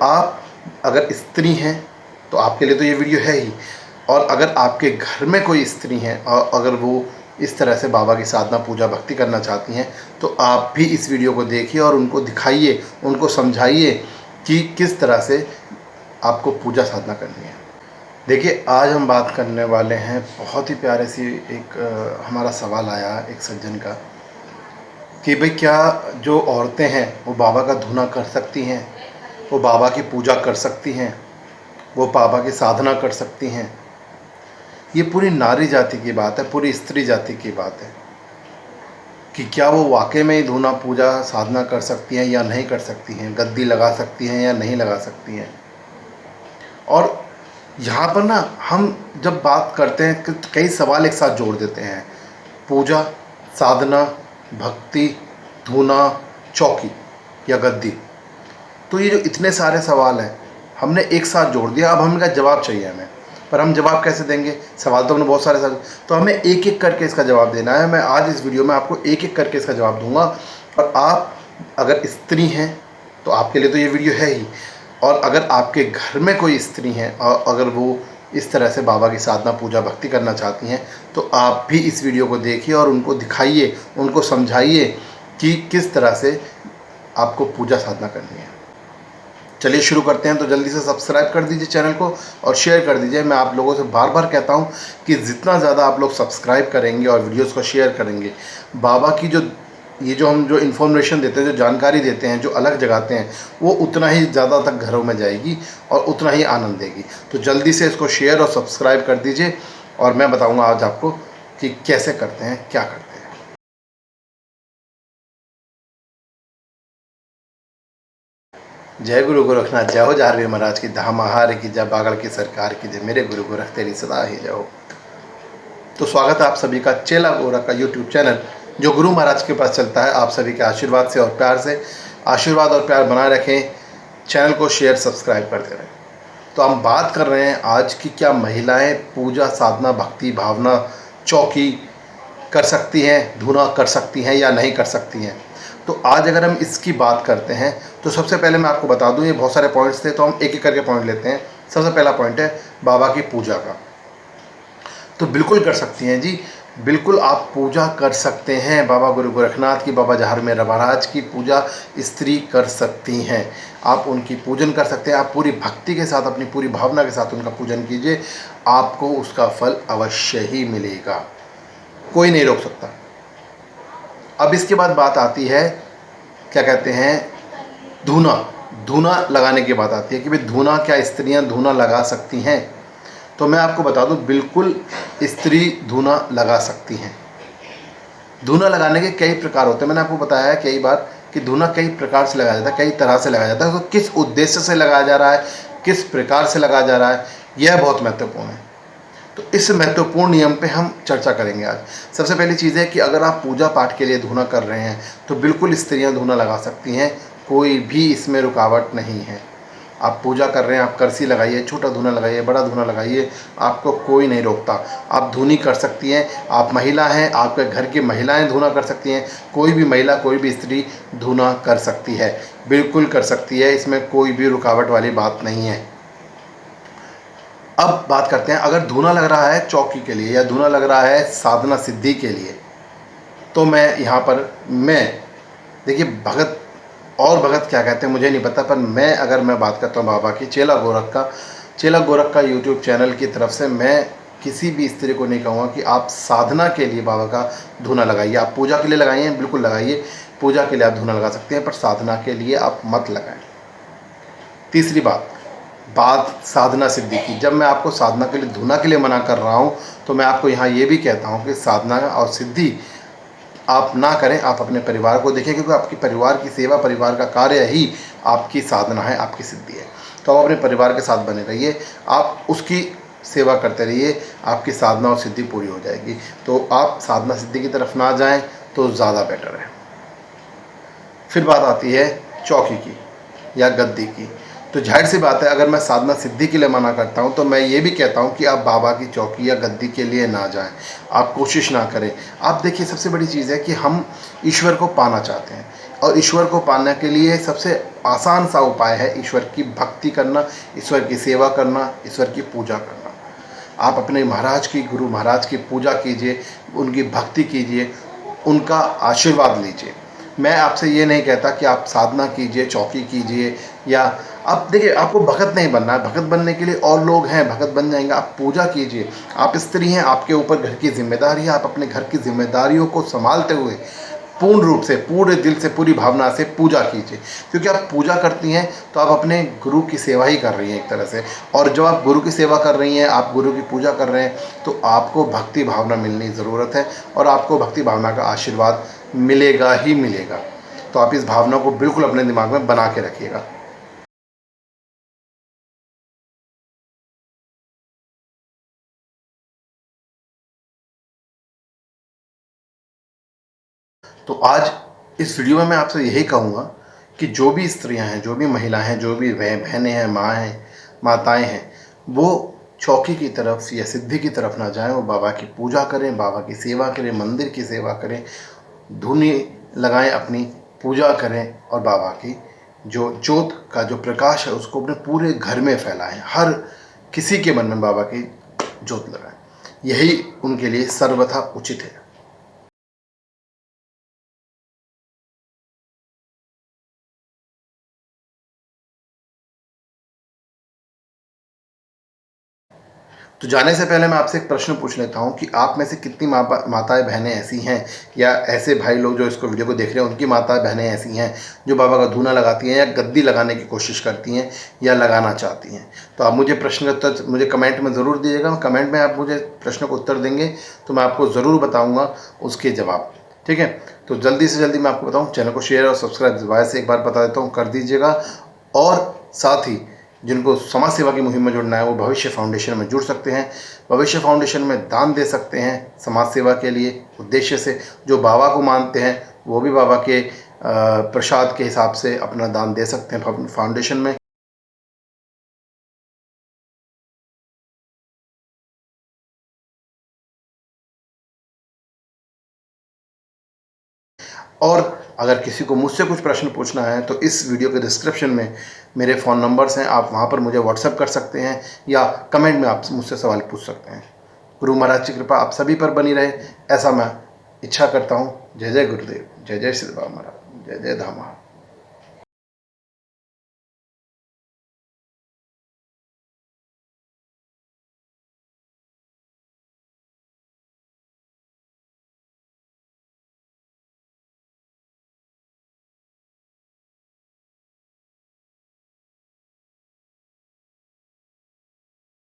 आप अगर स्त्री हैं तो आपके लिए तो ये वीडियो है ही, और अगर आपके घर में कोई स्त्री हैं और अगर वो इस तरह से बाबा की साधना पूजा भक्ति करना चाहती हैं तो आप भी इस वीडियो को देखिए और उनको दिखाइए, उनको समझाइए कि किस तरह से आपको पूजा साधना करनी है। देखिए, आज हम बात करने वाले हैं बहुत ही प्यारे सी हमारा सवाल आया एक सज्जन का कि भाई क्या जो औरतें हैं वो बाबा का धूना कर सकती हैं, वो बाबा की पूजा कर सकती हैं, वो बाबा की साधना कर सकती हैं। ये पूरी नारी जाति की बात है, पूरी स्त्री जाति की बात है कि क्या वो वाकई में ही धूना पूजा साधना कर सकती हैं या नहीं कर सकती हैं, गद्दी लगा सकती हैं या नहीं लगा सकती हैं। और यहाँ पर ना हम जब बात करते हैं कि कई सवाल एक साथ जोड़ देते हैं, पूजा, साधना, भक्ति, धूना, चौकी या गद्दी। तो ये जो इतने सारे सवाल हैं हमने एक साथ जोड़ दिया। अब हमें का जवाब चाहिए हमें, पर हम जवाब कैसे देंगे? सवाल तो हमने बहुत सारे तो हमें एक एक करके इसका जवाब देना है। मैं आज इस वीडियो में आपको एक एक करके इसका जवाब दूंगा। और आप अगर स्त्री हैं तो आपके लिए तो ये वीडियो है ही, और अगर आपके घर में कोई स्त्री हैं और अगर वो इस तरह से बाबा की साधना पूजा भक्ति करना चाहती हैं तो आप भी इस वीडियो को देखिए और उनको दिखाइए, उनको समझाइए कि किस तरह से आपको पूजा साधना करनी है। चलिए शुरू करते हैं। तो जल्दी से सब्सक्राइब कर दीजिए चैनल को और शेयर कर दीजिए। मैं आप लोगों से बार बार कहता हूं कि जितना ज़्यादा आप लोग सब्सक्राइब करेंगे और वीडियोस को शेयर करेंगे, बाबा की जो हम जो इन्फॉर्मेशन देते हैं, जो जानकारी देते हैं, जो अलग जगाते हैं, वो उतना ही ज़्यादा तक घरों में जाएगी और उतना ही आनंद देगी। तो जल्दी से इसको शेयर और सब्सक्राइब कर दीजिए और मैं बताऊँगा आज आपको कि कैसे करते हैं, क्या करते हैं। जय गुरु गोरखनाथ, जय हो जारवी महाराज की, धामाहार की जय, बागड़ की सरकार की जय, मेरे गुरु गोरख तेरी सदा ही जय हो। तो स्वागत है आप सभी का चेला गोरख का यूट्यूब चैनल, जो गुरु महाराज के पास चलता है। आप सभी के आशीर्वाद से और प्यार से, आशीर्वाद और प्यार बनाए रखें। चैनल को शेयर सब्सक्राइब करते रहें। तो हम बात कर रहे हैं आज की, क्या महिलाएं पूजा साधना भक्ति भावना चौकी कर सकती हैं, धूना कर सकती हैं या नहीं कर सकती हैं। तो आज अगर हम इसकी बात करते हैं तो सबसे पहले मैं आपको बता दूं, ये बहुत सारे पॉइंट्स थे तो हम एक एक करके पॉइंट लेते हैं। सबसे पहला पॉइंट है बाबा की पूजा का। तो बिल्कुल कर सकती हैं जी, बिल्कुल आप पूजा कर सकते हैं। बाबा गुरु गोरखनाथ की, बाबा जहारमेर महाराज की पूजा स्त्री कर सकती हैं। आप उनकी पूजन कर सकते हैं। आप पूरी भक्ति के साथ, अपनी पूरी भावना के साथ उनका पूजन कीजिए, आपको उसका फल अवश्य ही मिलेगा, कोई नहीं रोक सकता। अब इसके बाद बात आती है, क्या कहते हैं, धूना लगाने की बात आती है कि भाई धूना, क्या स्त्रियां धूना लगा सकती हैं? तो मैं आपको बता दूं, बिल्कुल स्त्री धूना लगा सकती हैं। धूना लगाने के कई प्रकार होते हैं। मैंने आपको बताया है कई बार कि धूना कई प्रकार से लगाया जाता है, कई तरह से लगाया जाता है। तो किस उद्देश्य से लगाया जा रहा है, किस प्रकार से लगाया जा रहा है, यह बहुत महत्वपूर्ण है। तो इस महत्वपूर्ण नियम पे हम चर्चा करेंगे आज। सबसे पहली चीज़ है कि अगर आप पूजा पाठ के लिए धूना कर रहे हैं तो बिल्कुल स्त्रियां धूना लगा सकती हैं, कोई भी इसमें रुकावट नहीं है। आप पूजा कर रहे हैं, आप करसी लगाइए, छोटा धूना लगाइए, बड़ा धूना लगाइए, आपको कोई नहीं रोकता। आप धूनी कर सकती हैं। आप महिला हैं, आपके घर की महिलाएं धूना कर सकती हैं। कोई भी महिला, कोई भी स्त्री धूना कर सकती है, बिल्कुल कर सकती है। इसमें कोई भी रुकावट वाली बात नहीं है। अब बात करते हैं, अगर धूना लग रहा है चौकी के लिए या धूना लग रहा है साधना सिद्धि के लिए, तो मैं यहाँ पर देखिए, भगत क्या कहते हैं मुझे नहीं पता, पर अगर मैं बात करता हूँ बाबा की, चेला गोरख का यूट्यूब चैनल की तरफ से मैं किसी भी स्त्री को नहीं कहूँगा कि आप साधना के लिए बाबा का धूना लगाइए। आप पूजा के लिए लगाइए, बिल्कुल लगाइए, पूजा के लिए आप धूना लगा सकते हैं, पर साधना के लिए आप मत लगाएं। तीसरी बात साधना सिद्धि की। जब मैं आपको साधना के लिए, धूना के लिए मना कर रहा हूँ, तो मैं आपको यहाँ ये भी कहता हूँ कि साधना और सिद्धि आप ना करें। आप अपने परिवार को देखें, क्योंकि आपकी परिवार की सेवा, परिवार का कार्य ही आपकी साधना है, आपकी सिद्धि है। तो आप अपने परिवार के साथ बने रहिए, आप उसकी सेवा करते रहिए, आपकी साधना और सिद्धि पूरी हो जाएगी। तो आप साधना सिद्धि की तरफ ना जाएं तो ज़्यादा बेटर है। फिर बात आती है चौकी की या गद्दी की। तो जाहिर सी बात है, अगर मैं साधना सिद्धि के लिए मना करता हूं तो मैं ये भी कहता हूं कि आप बाबा की चौकी या गद्दी के लिए ना जाएं, आप कोशिश ना करें। आप देखिए, सबसे बड़ी चीज़ है कि हम ईश्वर को पाना चाहते हैं, और ईश्वर को पाने के लिए सबसे आसान सा उपाय है ईश्वर की भक्ति करना, ईश्वर की सेवा करना, ईश्वर की पूजा करना। आप अपने महाराज की, गुरु महाराज की पूजा कीजिए, उनकी भक्ति कीजिए, उनका आशीर्वाद लीजिए। मैं आपसे ये नहीं कहता कि आप साधना कीजिए, चौकी कीजिए, या आप देखिए, आपको भगत नहीं बनना है। भगत बनने के लिए और लोग हैं, भगत बन जाएंगे। आप पूजा कीजिए। आप स्त्री हैं, आपके ऊपर घर की जिम्मेदारी है। आप अपने घर की जिम्मेदारियों को संभालते हुए पूर्ण रूप से, पूरे दिल से, पूरी भावना से पूजा कीजिए। क्योंकि आप पूजा करती हैं तो आप अपने गुरु की सेवा ही कर रही हैं एक तरह से। और जब आप गुरु की सेवा कर रही हैं, आप गुरु की पूजा कर रहे हैं, तो आपको भक्ति भावना मिलनी ज़रूरत है, और आपको भक्ति भावना का आशीर्वाद मिलेगा ही मिलेगा। तो आप इस भावना को बिल्कुल अपने दिमाग में बना के रखिएगा। तो आज इस वीडियो में मैं आपसे यही कहूँगा कि जो भी स्त्रियां हैं, जो भी महिलाएं हैं, जो भी बहनें हैं, माँ हैं, माताएं हैं, वो चौकी की तरफ या सिद्धि की तरफ ना जाएं। वो बाबा की पूजा करें, बाबा की सेवा करें, मंदिर की सेवा करें, धूनी लगाएं, अपनी पूजा करें, और बाबा की जो ज्योत का जो प्रकाश है उसको अपने पूरे घर में फैलाएं। हर किसी के मन में बाबा की ज्योत लगाएं। यही उनके लिए सर्वथा उचित है। तो जाने से पहले मैं आपसे एक प्रश्न पूछ लेता हूँ कि आप में से कितनी माताएं बहनें ऐसी हैं, या ऐसे भाई लोग जो इसको वीडियो को देख रहे हैं, उनकी माताएं बहनें ऐसी हैं जो बाबा का धूना लगाती हैं, या गद्दी लगाने की कोशिश करती हैं, या लगाना चाहती हैं। तो आप मुझे प्रश्न का उत्तर मुझे कमेंट में ज़रूर दीजिएगा। कमेंट में आप मुझे प्रश्न का उत्तर देंगे तो मैं आपको ज़रूर बताऊँगा उसके जवाब। ठीक है, तो जल्दी से जल्दी मैं आपको बताऊँ, चैनल को शेयर और सब्सक्राइब दोबारा से एक बार बता देता हूँ, कर दीजिएगा। और साथ ही जिनको समाज सेवा की मुहिम में जुड़ना है, वो भविष्य फाउंडेशन में जुड़ सकते हैं। भविष्य फाउंडेशन में दान दे सकते हैं समाज सेवा के लिए उद्देश्य से। जो बाबा को मानते हैं वो भी बाबा के प्रसाद के हिसाब से अपना दान दे सकते हैं फाउंडेशन में। और अगर किसी को मुझसे कुछ प्रश्न पूछना है तो इस वीडियो के डिस्क्रिप्शन में मेरे फ़ोन नंबर्स हैं, आप वहाँ पर मुझे व्हाट्सएप कर सकते हैं, या कमेंट में आप मुझसे सवाल पूछ सकते हैं। गुरु महाराज की कृपा आप सभी पर बनी रहे, ऐसा मैं इच्छा करता हूँ। जय जय गुरुदेव, जय जय श्री बाबा महाराज, जय जय धामा।